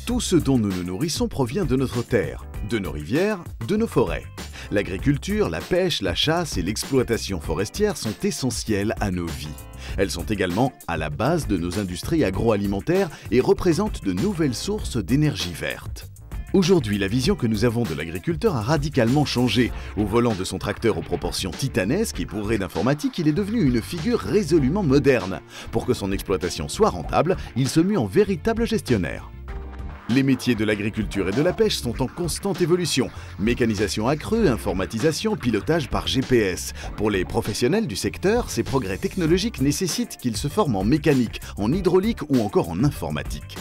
Tout ce dont nous nous nourrissons provient de notre terre, de nos rivières, de nos forêts. L'agriculture, la pêche, la chasse et l'exploitation forestière sont essentielles à nos vies. Elles sont également à la base de nos industries agroalimentaires et représentent de nouvelles sources d'énergie verte. Aujourd'hui, la vision que nous avons de l'agriculteur a radicalement changé. Au volant de son tracteur aux proportions titanesques et bourré d'informatique, il est devenu une figure résolument moderne. Pour que son exploitation soit rentable, il se mue en véritable gestionnaire. Les métiers de l'agriculture et de la pêche sont en constante évolution. Mécanisation accrue, informatisation, pilotage par GPS. Pour les professionnels du secteur, ces progrès technologiques nécessitent qu'ils se forment en mécanique, en hydraulique ou encore en informatique.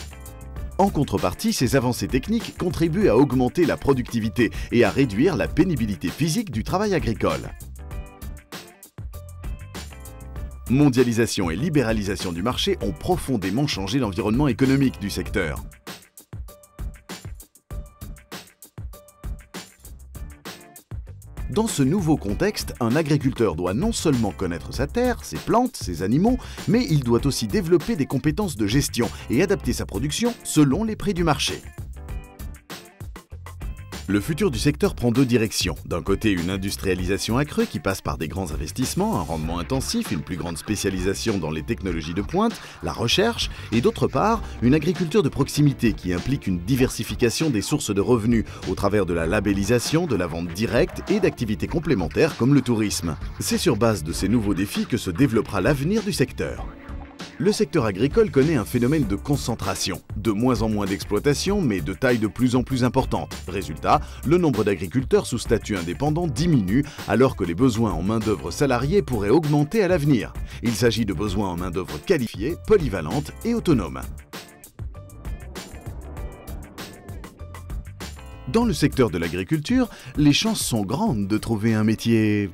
En contrepartie, ces avancées techniques contribuent à augmenter la productivité et à réduire la pénibilité physique du travail agricole. Mondialisation et libéralisation du marché ont profondément changé l'environnement économique du secteur. Dans ce nouveau contexte, un agriculteur doit non seulement connaître sa terre, ses plantes, ses animaux, mais il doit aussi développer des compétences de gestion et adapter sa production selon les prix du marché. Le futur du secteur prend deux directions. D'un côté, une industrialisation accrue qui passe par des grands investissements, un rendement intensif, une plus grande spécialisation dans les technologies de pointe, la recherche, et d'autre part, une agriculture de proximité qui implique une diversification des sources de revenus au travers de la labellisation, de la vente directe et d'activités complémentaires comme le tourisme. C'est sur base de ces nouveaux défis que se développera l'avenir du secteur. Le secteur agricole connaît un phénomène de concentration. De moins en moins d'exploitations, mais de taille de plus en plus importante. Résultat, le nombre d'agriculteurs sous statut indépendant diminue, alors que les besoins en main-d'œuvre salariée pourraient augmenter à l'avenir. Il s'agit de besoins en main-d'œuvre qualifiée, polyvalente et autonome. Dans le secteur de l'agriculture, les chances sont grandes de trouver un métier